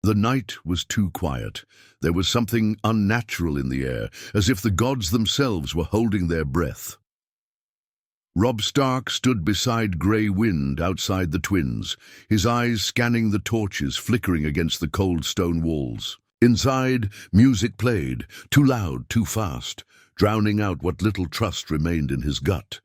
The night was too quiet. There was something unnatural in the air, as if the gods themselves were holding their breath. Robb Stark stood beside Grey Wind outside the Twins, his eyes scanning the torches flickering against the cold stone walls. Inside, music played, too loud, too fast, drowning out what little trust remained in his gut.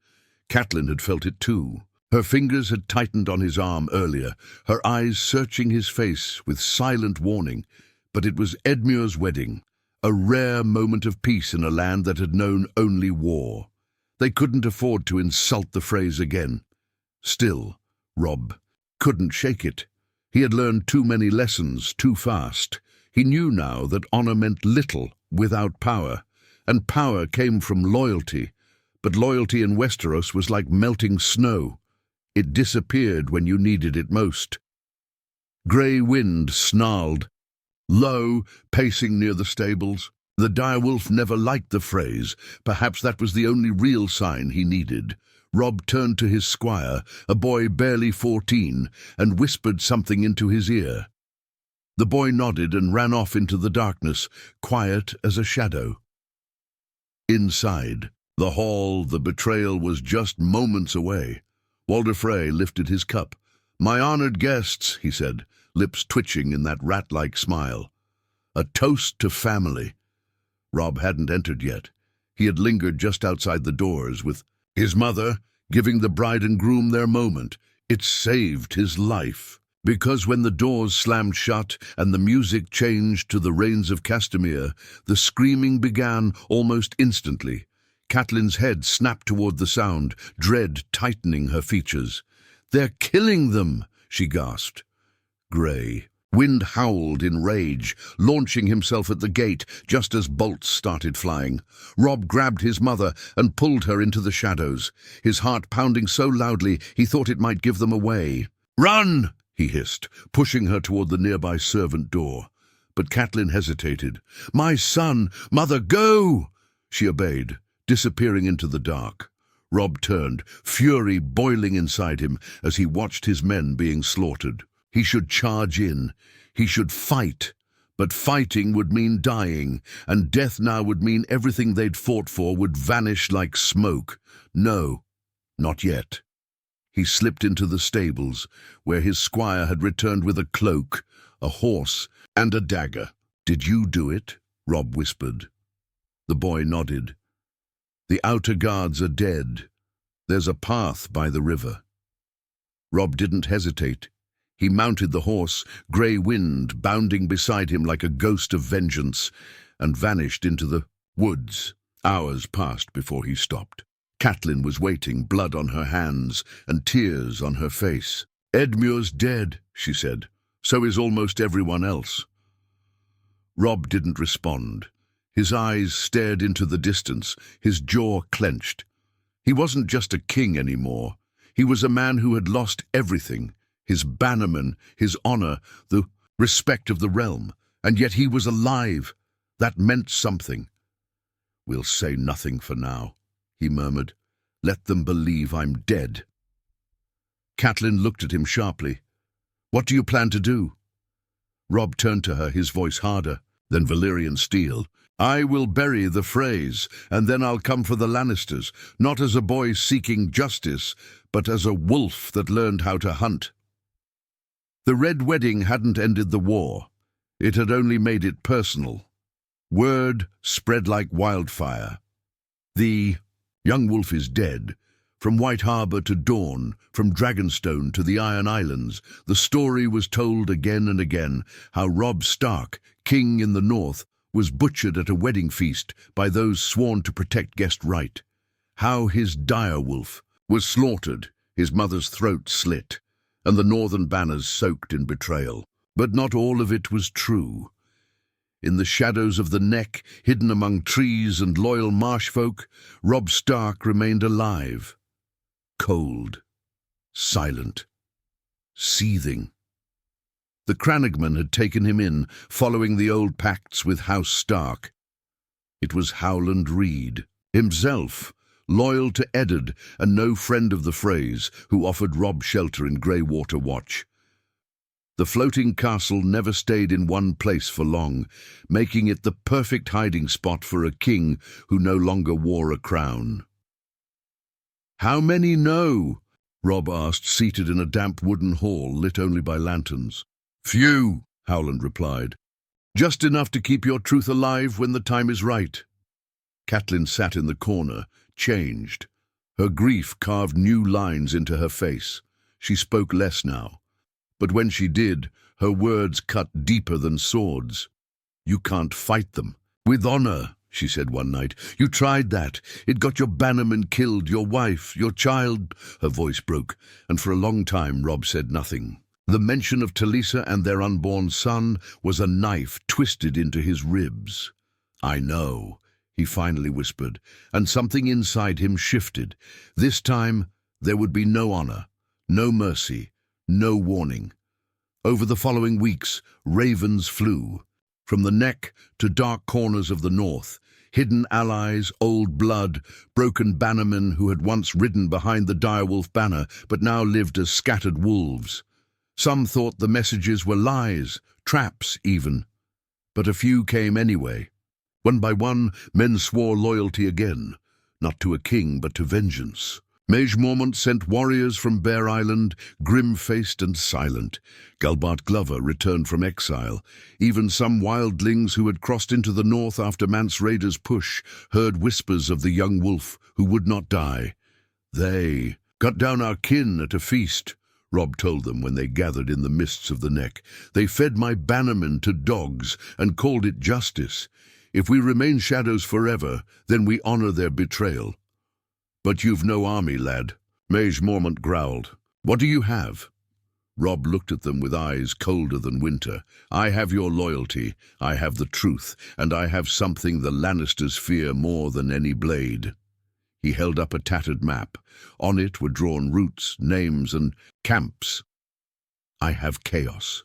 Catelyn had felt it too. Her fingers had tightened on his arm earlier, her eyes searching his face with silent warning. But it was Edmure's wedding, a rare moment of peace in a land that had known only war. They couldn't afford to insult the phrase again. Still, Robb couldn't shake it. He had learned too many lessons too fast. He knew now that honor meant little without power, and power came from loyalty. But loyalty in Westeros was like melting snow. It disappeared when you needed it most. Grey Wind snarled, low, pacing near the stables. The direwolf never liked the phrase. Perhaps that was the only real sign he needed. Robb turned to his squire, a boy barely 14, and whispered something into his ear. The boy nodded and ran off into the darkness, quiet as a shadow. Inside the hall, the betrayal was just moments away. Walder Frey lifted his cup. "My honored guests," he said, lips twitching in that rat-like smile. "A toast to family." Robb hadn't entered yet. He had lingered just outside the doors with his mother, giving the bride and groom their moment. It saved his life. Because when the doors slammed shut and the music changed to the Rains of Castamere, the screaming began almost instantly. Catelyn's head snapped toward the sound, dread tightening her features. "They're killing them!" she gasped. Grey Wind howled in rage, launching himself at the gate just as bolts started flying. Robb grabbed his mother and pulled her into the shadows, his heart pounding so loudly he thought it might give them away. "Run!" he hissed, pushing her toward the nearby servant door. But Catelyn hesitated. "My son! Mother, go!" She obeyed, disappearing into the dark. Robb turned, fury boiling inside him as he watched his men being slaughtered. He should charge in. He should fight. But fighting would mean dying, and death now would mean everything they'd fought for would vanish like smoke. No, not yet. He slipped into the stables, where his squire had returned with a cloak, a horse, and a dagger. "Did you do it?" Robb whispered. The boy nodded. "The outer guards are dead. There's a path by the river." Robb didn't hesitate. He mounted the horse, Grey Wind bounding beside him like a ghost of vengeance, and vanished into the woods. Hours passed before he stopped. Catelyn was waiting, blood on her hands and tears on her face. "Edmure's dead," she said. "So is almost everyone else." Robb didn't respond. His eyes stared into the distance, his jaw clenched. He wasn't just a king anymore. He was a man who had lost everything. His bannerman, his honor, the respect of the realm. And yet he was alive. That meant something. "We'll say nothing for now," he murmured. "Let them believe I'm dead." Catelyn looked at him sharply. "What do you plan to do?" Robb turned to her, his voice harder than Valyrian steel. "I will bury the Freys, and then I'll come for the Lannisters, not as a boy seeking justice, but as a wolf that learned how to hunt." The Red Wedding hadn't ended the war. It had only made it personal. Word spread like wildfire. The young wolf is dead. From White Harbor to Dawn, from Dragonstone to the Iron Islands, the story was told again and again, how Robb Stark, king in the north, was butchered at a wedding feast by those sworn to protect guest right. How his direwolf was slaughtered, his mother's throat slit, and the northern banners soaked in betrayal. But not all of it was true. In the shadows of the Neck, hidden among trees and loyal marshfolk, Robb Stark remained alive. Cold, silent, seething. The Crannogman had taken him in, following the old pacts with House Stark. It was Howland Reed, himself, loyal to Eddard and no friend of the Freys, who offered Robb shelter in Greywater Watch. The floating castle never stayed in one place for long, making it the perfect hiding spot for a king who no longer wore a crown. "How many know?" Robb asked, seated in a damp wooden hall lit only by lanterns. "Few," Howland replied. "Just enough to keep your truth alive when the time is right." Catelyn sat in the corner, changed. Her grief carved new lines into her face. She spoke less now. But when she did, her words cut deeper than swords. "You can't fight them. With honor," she said one night. "You tried that. It got your bannerman killed, your wife, your child." Her voice broke, and for a long time Robb said nothing. The mention of Talisa and their unborn son was a knife twisted into his ribs. "I know," he finally whispered, and something inside him shifted. This time there would be no honor, no mercy, no warning. Over the following weeks, ravens flew. From the neck to dark corners of the north, hidden allies, old blood, broken bannermen who had once ridden behind the direwolf banner but now lived as scattered wolves. Some thought the messages were lies, traps even. But a few came anyway. One by one, men swore loyalty again, not to a king but to vengeance. Maege Mormont sent warriors from Bear Island, grim-faced and silent. Galbart Glover returned from exile. Even some wildlings who had crossed into the north after Mance Rayder's push heard whispers of the young wolf who would not die. "They cut down our kin at a feast," Robb told them when they gathered in the mists of the neck. "They fed my bannermen to dogs and called it justice. If we remain shadows forever, then we honor their betrayal." "But you've no army, lad," Maege Mormont growled. "What do you have?" Robb looked at them with eyes colder than winter. "I have your loyalty, I have the truth, and I have something the Lannisters fear more than any blade." He held up a tattered map. On it were drawn routes, names, and camps. "I have chaos."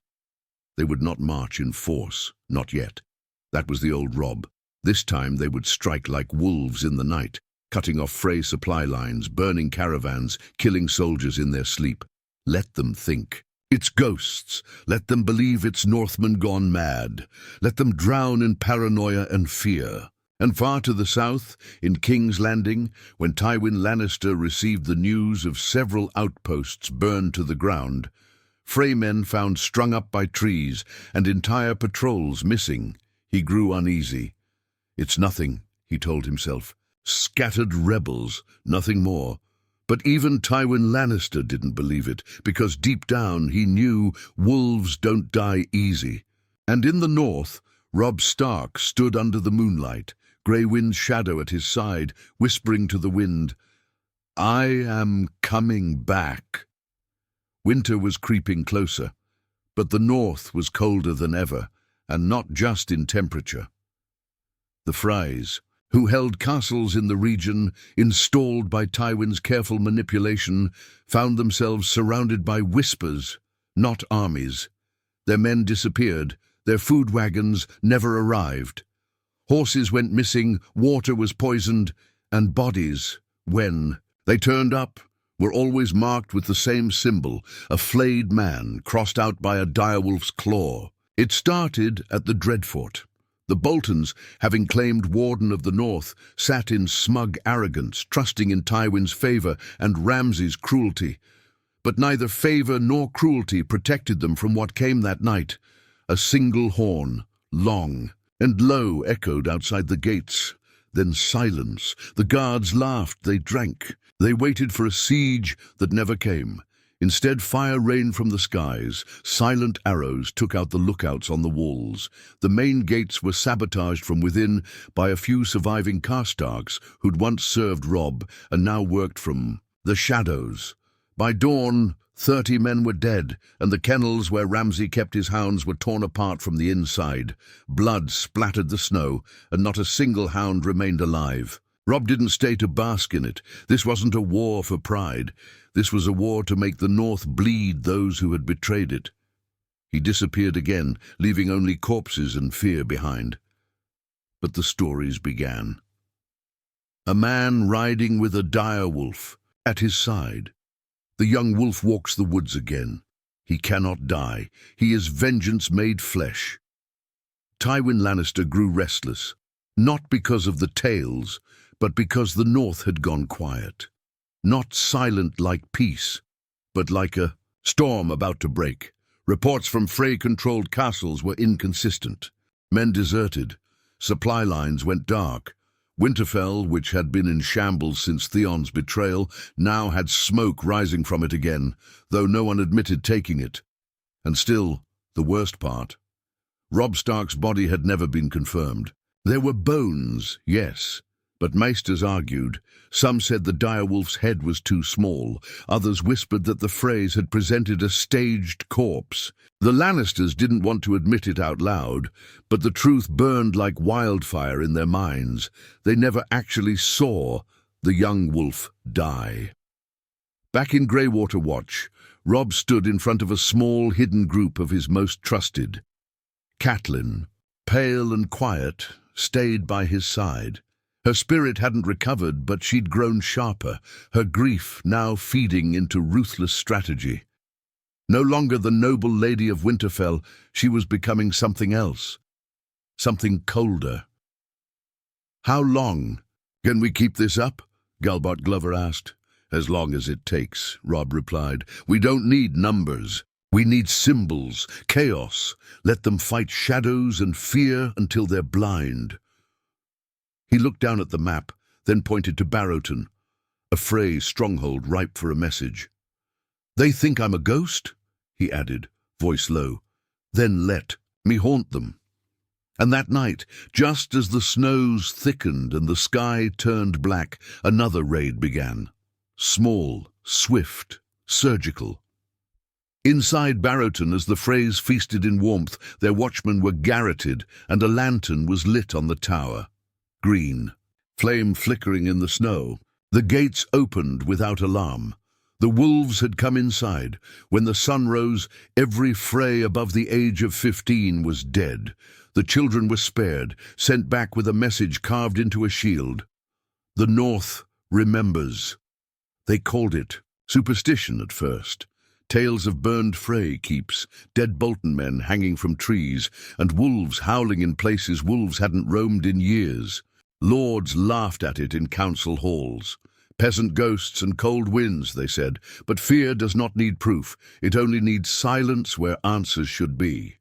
They would not march in force, not yet. That was the old Robb. This time they would strike like wolves in the night, cutting off Frey supply lines, burning caravans, killing soldiers in their sleep. Let them think. It's ghosts. Let them believe it's Northmen gone mad. Let them drown in paranoia and fear. And far to the south, in King's Landing, when Tywin Lannister received the news of several outposts burned to the ground, Frey men found strung up by trees and entire patrols missing, he grew uneasy. "It's nothing," he told himself. "Scattered rebels, nothing more." But even Tywin Lannister didn't believe it, because deep down he knew wolves don't die easy. And in the north, Robb Stark stood under the moonlight, Grey Wind's shadow at his side, whispering to the wind, "I am coming back." Winter was creeping closer, but the north was colder than ever, and not just in temperature. The Freys, who held castles in the region, installed by Tywin's careful manipulation, found themselves surrounded by whispers, not armies. Their men disappeared, their food wagons never arrived. Horses went missing, water was poisoned, and bodies, when they turned up, were always marked with the same symbol, a flayed man crossed out by a direwolf's claw. It started at the Dreadfort. The Boltons, having claimed Warden of the North, sat in smug arrogance, trusting in Tywin's favor and Ramsay's cruelty. But neither favor nor cruelty protected them from what came that night. A single horn, long and low, echoed outside the gates. Then silence. The guards laughed, they drank. They waited for a siege that never came. Instead, fire rained from the skies. Silent arrows took out the lookouts on the walls. The main gates were sabotaged from within by a few surviving Karstarks who'd once served Robb and now worked from the shadows. By dawn, 30 men were dead, and the kennels where Ramsay kept his hounds were torn apart from the inside. Blood splattered the snow, and not a single hound remained alive. Robb didn't stay to bask in it. This wasn't a war for pride. This was a war to make the North bleed those who had betrayed it. He disappeared again, leaving only corpses and fear behind. But the stories began. A man riding with a dire wolf at his side. The young wolf walks the woods again. He cannot die. He is vengeance made flesh. Tywin Lannister grew restless, not because of the tales, but because the North had gone quiet. Not silent like peace, but like a storm about to break. Reports from Frey-controlled castles were inconsistent. Men deserted. Supply lines went dark. Winterfell, which had been in shambles since Theon's betrayal, now had smoke rising from it again, though no one admitted taking it. And still, the worst part, Robb Stark's body had never been confirmed. There were bones, yes, but maesters argued. Some said the direwolf's head was too small. Others whispered that the Freys had presented a staged corpse. The Lannisters didn't want to admit it out loud, but the truth burned like wildfire in their minds. They never actually saw the young wolf die. Back in Greywater Watch, Robb stood in front of a small, hidden group of his most trusted. Catelyn, pale and quiet, stayed by his side. Her spirit hadn't recovered, but she'd grown sharper, her grief now feeding into ruthless strategy. No longer the noble lady of Winterfell, she was becoming something else, something colder. "How long can we keep this up?" Galbart Glover asked. "As long as it takes," Robb replied. "We don't need numbers. We need symbols, chaos. Let them fight shadows and fear until they're blind." He looked down at the map, then pointed to Barrowton, a Frey stronghold ripe for a message. "They think I'm a ghost?" he added, voice low. "Then let me haunt them." And that night, just as the snows thickened and the sky turned black, another raid began. Small, swift, surgical. Inside Barrowton, as the Freys feasted in warmth, their watchmen were garroted, and a lantern was lit on the tower. Green, flame flickering in the snow. The gates opened without alarm. The wolves had come inside. When the sun rose, every Frey above the age of 15 was dead. The children were spared, sent back with a message carved into a shield. The North remembers. They called it superstition at first. Tales of burned Frey keeps, dead Bolton men hanging from trees, and wolves howling in places wolves hadn't roamed in years. Lords laughed at it in council halls. Peasant ghosts and cold winds, they said, but fear does not need proof. It only needs silence where answers should be.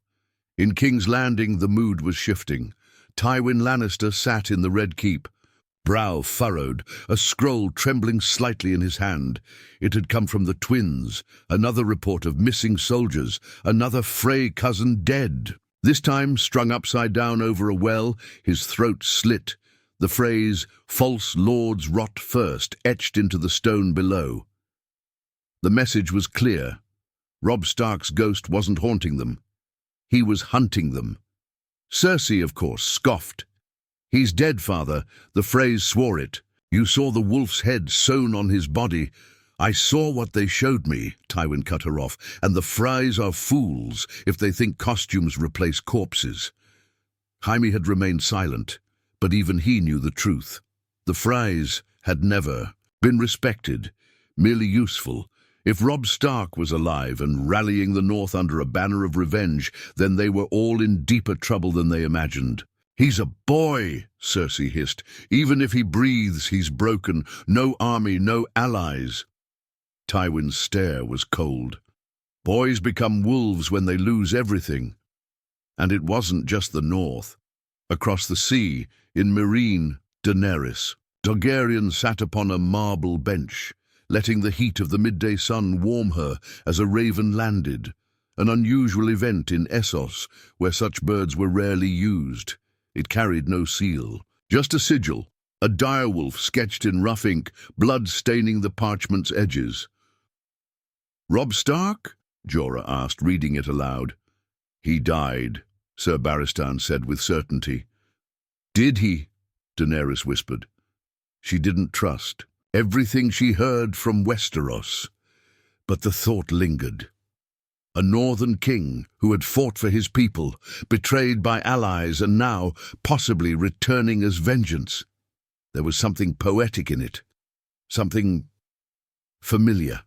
In King's Landing, the mood was shifting. Tywin Lannister sat in the Red Keep, brow furrowed, a scroll trembling slightly in his hand. It had come from the twins, another report of missing soldiers, another Frey cousin dead. This time strung upside down over a well, his throat slit. The phrase, "False lords rot first," etched into the stone below. The message was clear. Robb Stark's ghost wasn't haunting them. He was hunting them. Cersei, of course, scoffed. "He's dead, father. The Freys swore it. You saw the wolf's head sewn on his body." "I saw what they showed me," Tywin cut her off, "and the Freys are fools if they think costumes replace corpses." Jaime had remained silent, but even he knew the truth. The Freys had never been respected, merely useful. If Robb Stark was alive and rallying the North under a banner of revenge, then they were all in deeper trouble than they imagined. "He's a boy," Cersei hissed. "Even if he breathes, he's broken. No army, no allies." Tywin's stare was cold. Boys become wolves when they lose everything. And it wasn't just the North. Across the sea, in Meereen, Daenerys, Targaryen sat upon a marble bench, letting the heat of the midday sun warm her as a raven landed, an unusual event in Essos, where such birds were rarely used. It carried no seal, just a sigil, a direwolf sketched in rough ink, blood staining the parchment's edges. "Robb Stark?" Jorah asked, reading it aloud. "He died," Ser Barristan said with certainty. "Did he?" Daenerys whispered. She didn't trust everything she heard from Westeros, but the thought lingered. A northern king who had fought for his people, betrayed by allies, and now possibly returning as vengeance. There was something poetic in it, something familiar.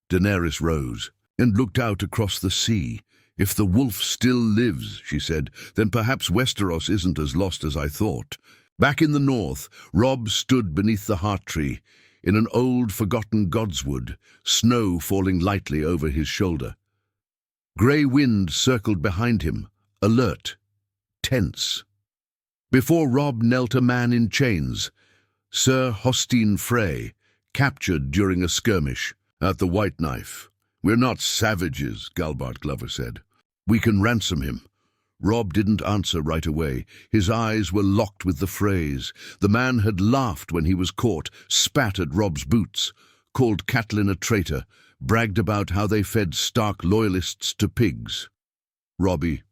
Daenerys rose. and looked out across the sea. "If the wolf still lives," she said, "then perhaps Westeros isn't as lost as I thought." Back in the north, Robb stood beneath the heart tree, in an old forgotten godswood, snow falling lightly over his shoulder. Grey wind circled behind him, alert, tense. Before Robb knelt a man in chains, Sir Hostine Frey, captured during a skirmish at the White Knife. "We're not savages," Galbart Glover said. "We can ransom him." Robb didn't answer right away. His eyes were locked with the Freys. The man had laughed when he was caught, spat at Robb's boots, called Catelyn a traitor, bragged about how they fed Stark loyalists to pigs. Robbie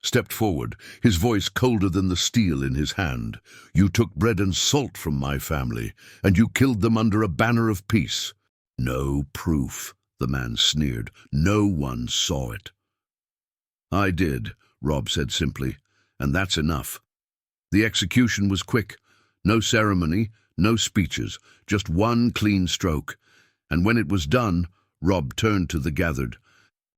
stepped forward, his voice colder than the steel in his hand. "You took bread and salt from my family, and you killed them under a banner of peace." "No proof," the man sneered. "No one saw it." "I did," Robb said simply, "and that's enough." The execution was quick. No ceremony, no speeches, just one clean stroke. And when it was done, Robb turned to the gathered.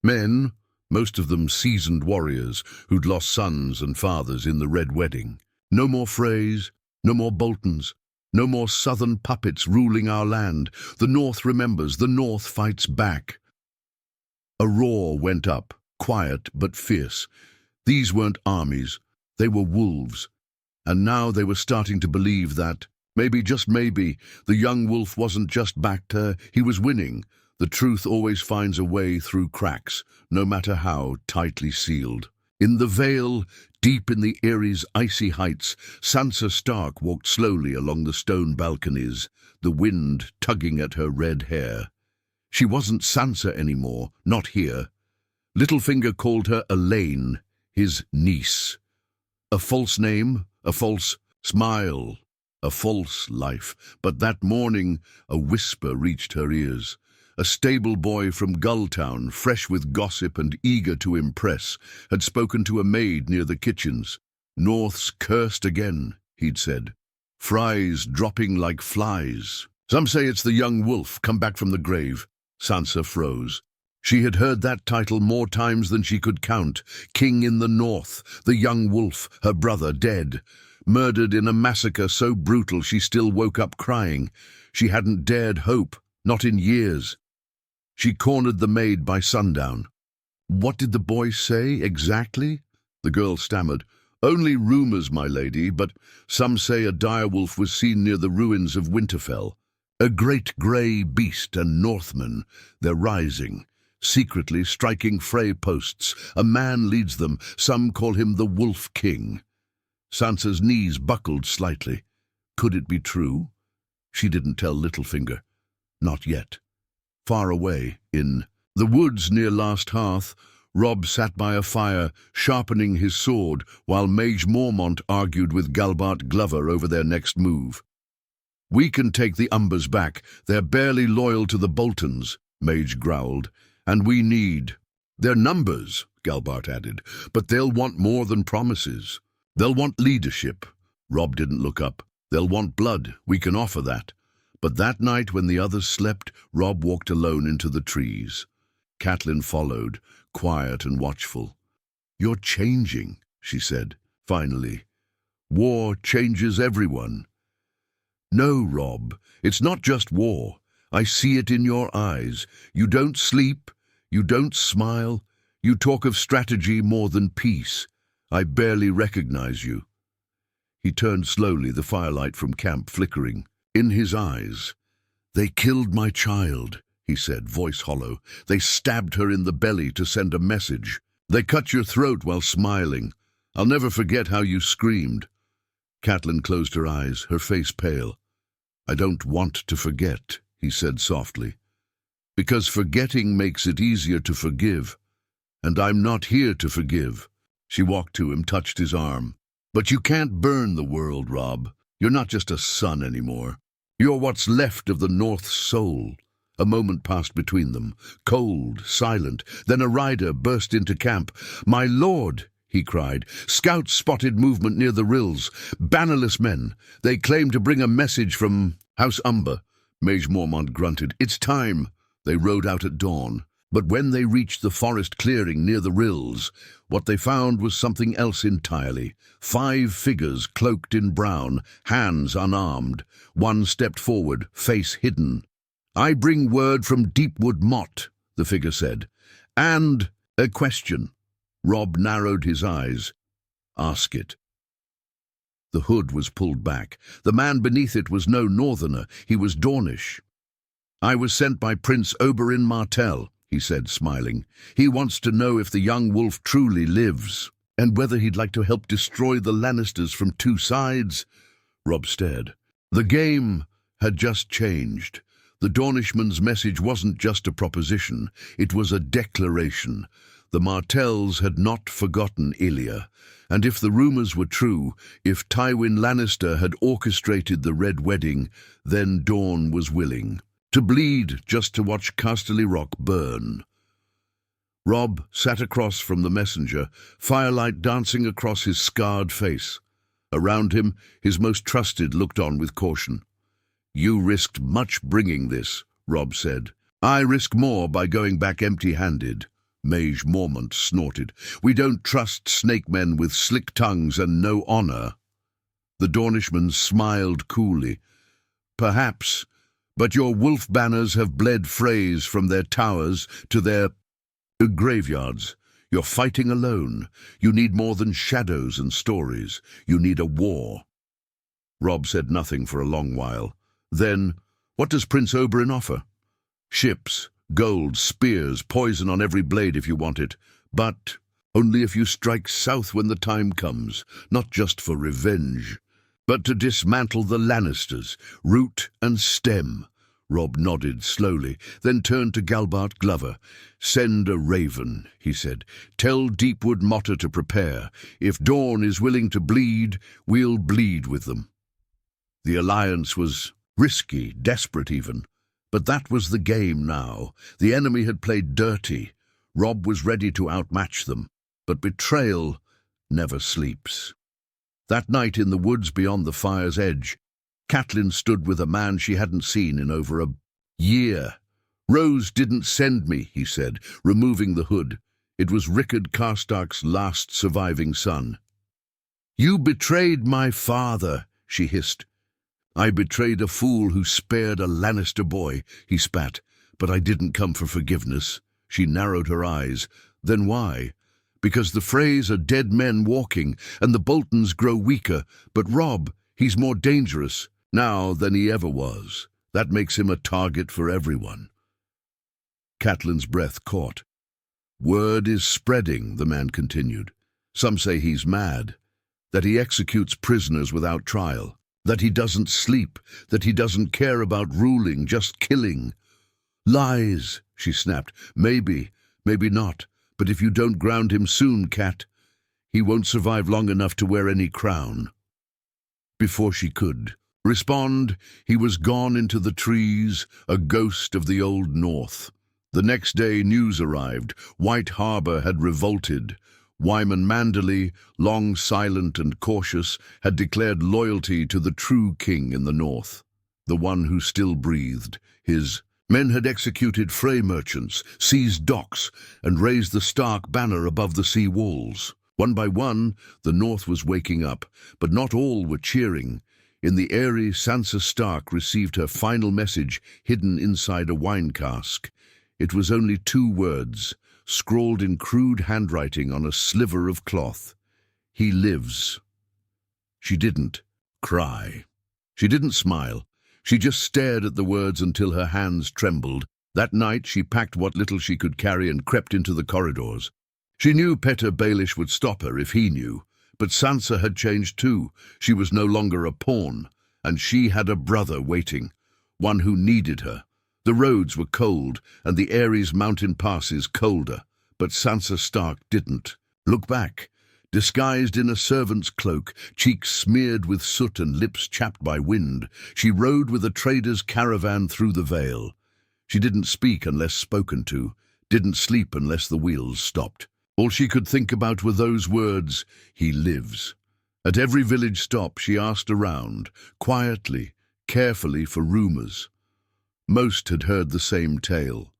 Men, most of them seasoned warriors who'd lost sons and fathers in the Red Wedding. No more Freys, no more Boltons, no more southern puppets ruling our land. The North remembers, the North fights back. A roar went up, quiet but fierce. These weren't armies, they were wolves. And now they were starting to believe that, maybe, just maybe, the young wolf wasn't just backed her, he was winning. The truth always finds a way through cracks, no matter how tightly sealed. In the Vale, deep in the Erie's icy heights, Sansa Stark walked slowly along the stone balconies, the wind tugging at her red hair. She wasn't Sansa anymore, not here. Littlefinger called her Elaine, his niece. A false name, a false smile, a false life. But that morning, a whisper reached her ears. A stable boy from Gulltown, fresh with gossip and eager to impress, had spoken to a maid near the kitchens. "North's cursed again," he'd said. "Fries dropping like flies. Some say it's the young wolf come back from the grave." Sansa froze. She had heard that title more times than she could count. King in the North, the young wolf, her brother dead. Murdered in a massacre so brutal she still woke up crying. She hadn't dared hope, not in years. She cornered the maid by sundown. "What did the boy say, exactly?" The girl stammered. "Only rumors, my lady, but some say a direwolf was seen near the ruins of Winterfell. A great grey beast and Northmen. They're rising, secretly striking Frey posts. A man leads them. Some call him the Wolf King." Sansa's knees buckled slightly. Could it be true? She didn't tell Littlefinger. Not yet. Far away, in the woods near Last Hearth, Robb sat by a fire, sharpening his sword, while Mage Mormont argued with Galbart Glover over their next move. "We can take the Umbers back. They're barely loyal to the Boltons," Mage growled. "And we need their numbers," Galbart added. "But they'll want more than promises. They'll want leadership." Robb didn't look up. "They'll want blood. We can offer that." But that night, when the others slept, Robb walked alone into the trees. Catelyn followed, quiet and watchful. "You're changing," she said, finally. "War changes everyone." "No, Robb, it's not just war. I see it in your eyes. You don't sleep, you don't smile, you talk of strategy more than peace. I barely recognize you." He turned slowly, the firelight from camp flickering. In his eyes, "They killed my child," he said, voice hollow. "They stabbed her in the belly to send a message. They cut your throat while smiling. I'll never forget how you screamed." Catelyn closed her eyes, her face pale. "I don't want to forget," he said softly. "Because forgetting makes it easier to forgive. And I'm not here to forgive." She walked to him, touched his arm. "But you can't burn the world, Robb. You're not just a son anymore. You're what's left of the North's soul." A moment passed between them, cold, silent. Then a rider burst into camp. "My lord!" he cried. "Scouts spotted movement near the rills. Bannerless men. They claim to bring a message from House Umber." Mage Mormont grunted. "It's time." They rode out at dawn. But when they reached the forest clearing near the rills, what they found was something else entirely. 5 figures cloaked in brown, hands unarmed. One stepped forward, face hidden. "I bring word from Deepwood Motte," the figure said. "And a question." Robb narrowed his eyes. "Ask it." The hood was pulled back. The man beneath it was no northerner. He was Dornish. "I was sent by Prince Oberyn Martell," he said, smiling. "He wants to know if the young wolf truly lives, and whether he'd like to help destroy the Lannisters from 2 sides. Robb stared. The game had just changed. The Dornishman's message wasn't just a proposition, it was a declaration. The Martells had not forgotten Ilya, and if the rumors were true, if Tywin Lannister had orchestrated the Red Wedding, then Dorne was willing to bleed just to watch Casterly Rock burn. Robb sat across from the messenger, firelight dancing across his scarred face. Around him, his most trusted looked on with caution. "You risked much bringing this," Robb said. "I risk more by going back empty-handed." Mage Mormont snorted. "We don't trust snake men with slick tongues and no honor." The Dornishman smiled coolly. "Perhaps, but your wolf banners have bled Freys from their towers to their graveyards. You're fighting alone. You need more than shadows and stories. You need a war." Robb said nothing for a long while. Then, "What does Prince Oberyn offer?" "Ships, gold, spears, poison on every blade if you want it. But only if you strike south when the time comes, not just for revenge, but to dismantle the Lannisters, root and stem." Robb nodded slowly, then turned to Galbart Glover. "Send a raven," he said. "Tell Deepwood Motte to prepare. If Dorne is willing to bleed, we'll bleed with them." The alliance was risky, desperate even. But that was the game now. The enemy had played dirty. Robb was ready to outmatch them. But betrayal never sleeps. That night in the woods beyond the fire's edge, Catelyn stood with a man she hadn't seen in over a year. "Rose didn't send me," he said, removing the hood. It was Rickard Karstark's last surviving son. "You betrayed my father," she hissed. "I betrayed a fool who spared a Lannister boy," he spat. "But I didn't come for forgiveness." She narrowed her eyes. "Then why?" "Because the Freys are dead men walking, and the Boltons grow weaker. But Robb, he's more dangerous now than he ever was. That makes him a target for everyone." Catelyn's breath caught. "Word is spreading," the man continued. "Some say he's mad, that he executes prisoners without trial, that he doesn't sleep, that he doesn't care about ruling, just killing." "Lies," she snapped. "Maybe, maybe not. But if you don't ground him soon, Cat, he won't survive long enough to wear any crown." Before she could respond, he was gone into the trees, a ghost of the Old North. The next day news arrived. White Harbor had revolted. Wyman Manderley, long silent and cautious, had declared loyalty to the true king in the north, the one who still breathed. His men had executed Frey merchants, seized docks, and raised the Stark banner above the sea walls. One by one, the north was waking up, but not all were cheering. In the Eyrie, Sansa Stark received her final message hidden inside a wine cask. It was only 2 words, scrawled in crude handwriting on a sliver of cloth. "He lives." She didn't cry. She didn't smile. She just stared at the words until her hands trembled. That night she packed what little she could carry and crept into the corridors. She knew Petyr Baelish would stop her if he knew. But Sansa had changed too. She was no longer a pawn, and she had a brother waiting, one who needed her. The roads were cold, and the Ares mountain passes colder, but Sansa Stark didn't look back. Disguised in a servant's cloak, cheeks smeared with soot and lips chapped by wind, she rode with a trader's caravan through the Vale. She didn't speak unless spoken to, didn't sleep unless the wheels stopped. All she could think about were those words, "He lives." At every village stop she asked around, quietly, carefully, for rumors. Most had heard the same tale.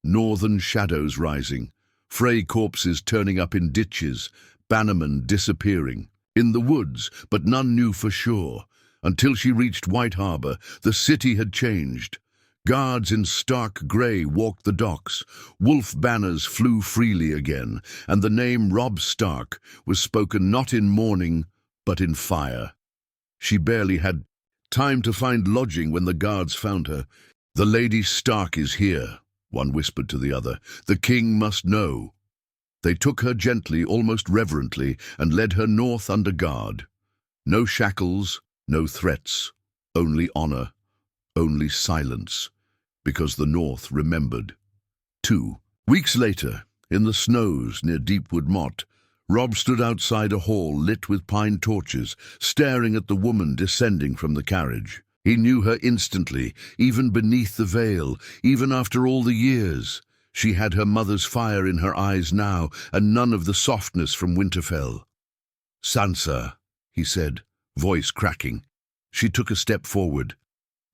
northern shadows rising, Frey corpses turning up in ditches, bannermen disappearing. In the woods, but none knew for sure. Until she reached White Harbour, the city had changed. Guards in stark grey walked the docks, wolf banners flew freely again, and the name Robb Stark was spoken not in mourning, but in fire. She barely had time to find lodging when the guards found her. "The Lady Stark is here," one whispered to the other. "The king must know." They took her gently, almost reverently, and led her north under guard. No shackles, no threats, only honor, only silence, because the North remembered. 2 weeks later, in the snows near Deepwood Motte, Robb stood outside a hall lit with pine torches, staring at the woman descending from the carriage. He knew her instantly, even beneath the veil, even after all the years. She had her mother's fire in her eyes now, and none of the softness from Winterfell. "Sansa," he said, voice cracking. She took a step forward.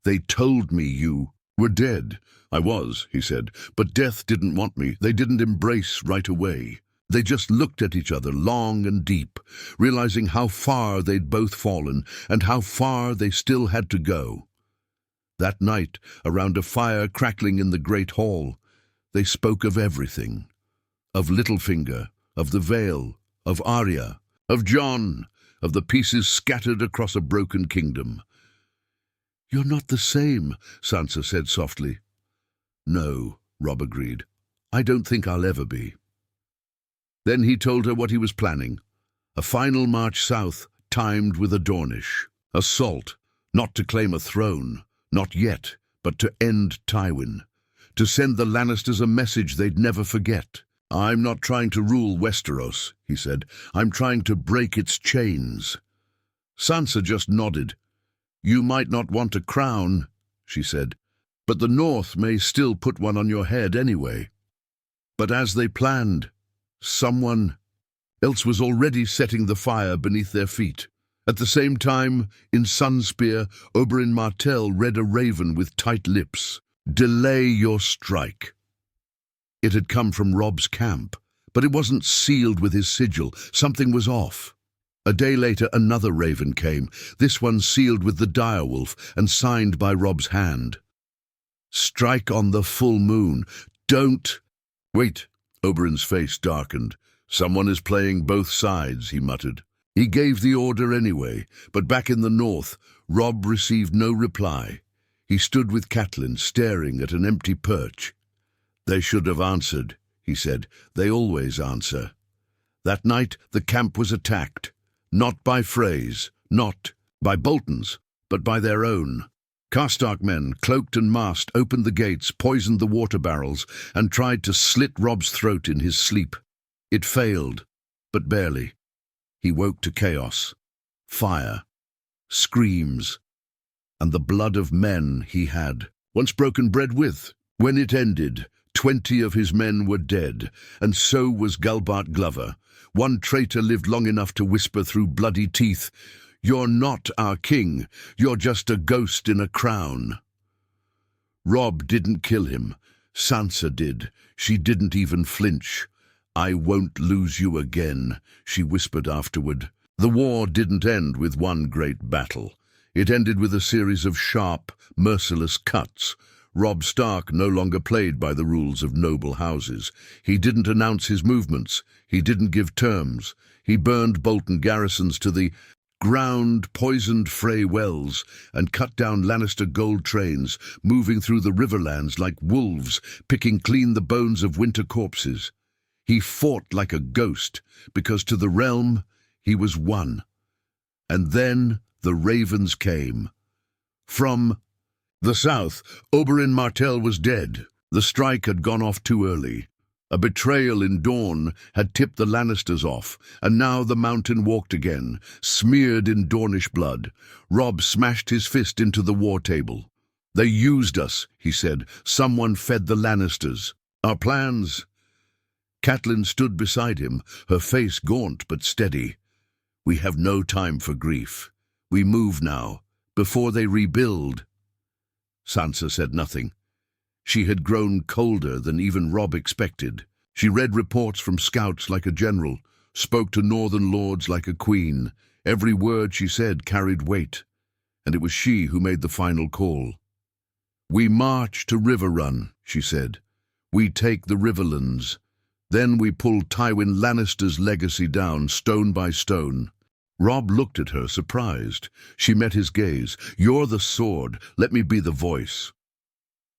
"They told me you were dead." "I was," he said, "but death didn't want me. They didn't embrace right away. They just looked at each other long and deep, realizing how far they'd both fallen and how far they still had to go." That night, around a fire crackling in the great hall, they spoke of everything. Of Littlefinger, of the Vale, of Arya, of Jon, of the pieces scattered across a broken kingdom. "You're not the same," Sansa said softly. "No," Robb agreed. "I don't think I'll ever be." Then he told her what he was planning. A final march south, timed with a Dornish. Assault, not to claim a throne, not yet, but to end Tywin. To send the Lannisters a message they'd never forget. "I'm not trying to rule Westeros," he said. "I'm trying to break its chains." Sansa just nodded. "You might not want a crown," she said, "but the North may still put one on your head anyway." But as they planned, someone else was already setting the fire beneath their feet. At the same time, in Sunspear, Oberyn Martell read a raven with tight lips. "Delay your strike." It had come from Robb's camp, but it wasn't sealed with his sigil. Something was off. A day later, another raven came, this one sealed with the direwolf and signed by Robb's hand. "Strike on the full moon. Don't—" "Wait." Oberyn's face darkened. "Someone is playing both sides," he muttered. He gave the order anyway, but back in the north, Robb received no reply. He stood with Catelyn, staring at an empty perch. "They should have answered," he said. "They always answer." That night, the camp was attacked. Not by Freys, not by Bolton's, but by their own. Karstark men, cloaked and masked, opened the gates, poisoned the water barrels, and tried to slit Robb's throat in his sleep. It failed, but barely. He woke to chaos, fire, screams, and the blood of men he had once broken bread with. When it ended, 20 of his men were dead, and so was Galbart Glover. One traitor lived long enough to whisper through bloody teeth, "You're not our king. You're just a ghost in a crown." Robb didn't kill him. Sansa did. She didn't even flinch. "I won't lose you again," she whispered afterward. The war didn't end with one great battle. It ended with a series of sharp, merciless cuts. Robb Stark no longer played by the rules of noble houses. He didn't announce his movements. He didn't give terms. He burned Bolton garrisons to the ground, poisoned Frey wells, and cut down Lannister gold trains, moving through the riverlands like wolves, picking clean the bones of winter corpses. He fought like a ghost, because to the realm he was one. And then the ravens came. From the south, Oberyn Martell was dead. The strike had gone off too early. A betrayal in Dorne had tipped the Lannisters off, and now the mountain walked again, smeared in Dornish blood. Robb smashed his fist into the war table. "They used us," he said. "Someone fed the Lannisters. Our plans—" Catelyn stood beside him, her face gaunt but steady. "We have no time for grief. We move now, before they rebuild." Sansa said nothing. She had grown colder than even Robb expected. She read reports from scouts like a general, spoke to northern lords like a queen. Every word she said carried weight, and it was she who made the final call. "We march to River Run," she said. "We take the Riverlands. Then we pull Tywin Lannister's legacy down, stone by stone." Robb looked at her, surprised. She met his gaze. "You're the sword. Let me be the voice."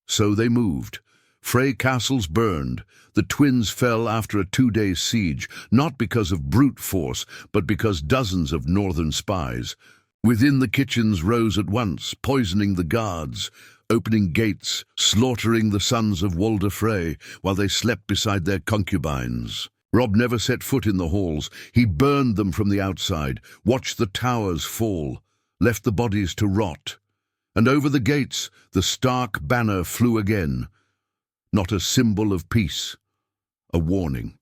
So they moved. Frey castles burned. The twins fell after a 2-day siege, not because of brute force, but because dozens of northern spies within the kitchens rose at once, poisoning the guards, opening gates, slaughtering the sons of Walder Frey while they slept beside their concubines. Robb never set foot in the halls. He burned them from the outside, watched the towers fall, left the bodies to rot. And over the gates, the Stark banner flew again. Not a symbol of peace, a warning.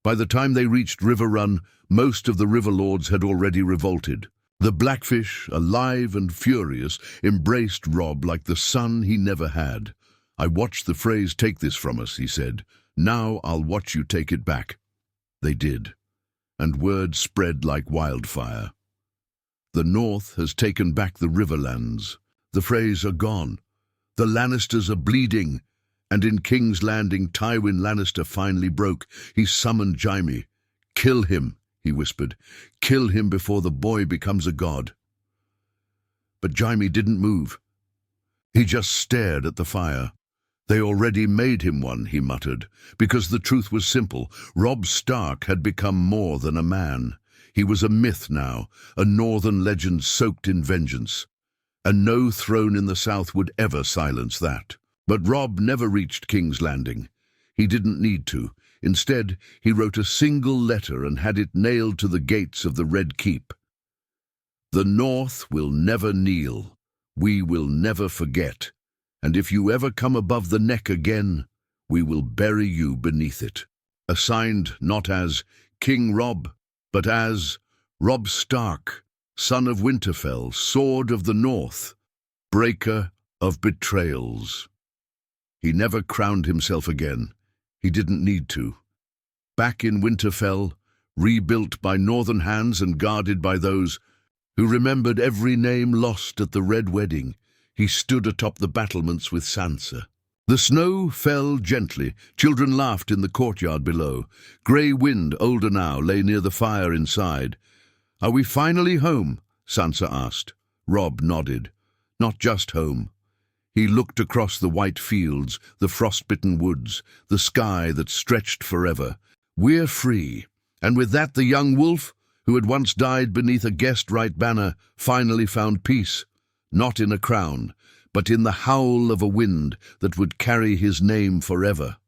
By the time they reached River Run, most of the River Lords had already revolted. The Blackfish, alive and furious, embraced Robb like the son he never had. "I watched the Freys take this from us," he said. "Now I'll watch you take it back." They did, and word spread like wildfire. The North has taken back the Riverlands. The Freys are gone. The Lannisters are bleeding. And in King's Landing, Tywin Lannister finally broke. He summoned Jaime. "Kill him," he whispered. "Kill him before the boy becomes a god." But Jaime didn't move. He just stared at the fire. "They already made him one," he muttered, because the truth was simple. Robb Stark had become more than a man. He was a myth now, a northern legend soaked in vengeance. And no throne in the south would ever silence that. But Robb never reached King's Landing. He didn't need to. Instead, he wrote a single letter and had it nailed to the gates of the Red Keep. "The North will never kneel. We will never forget. And if you ever come above the neck again, we will bury you beneath it." Assigned not as King Robb, but as Robb Stark, son of Winterfell, Sword of the North, breaker of betrayals. He never crowned himself again. He didn't need to. Back in Winterfell, rebuilt by northern hands and guarded by those who remembered every name lost at the Red Wedding, he stood atop the battlements with Sansa. The snow fell gently. Children laughed in the courtyard below. Grey wind, older now, lay near the fire inside. "Are we finally home?" Sansa asked. Robb nodded. "Not just home." He looked across the white fields, the frost-bitten woods, the sky that stretched forever. "We're free." And with that, the young wolf, who had once died beneath a guest-right banner, finally found peace, not in a crown, but in the howl of a wind that would carry his name forever.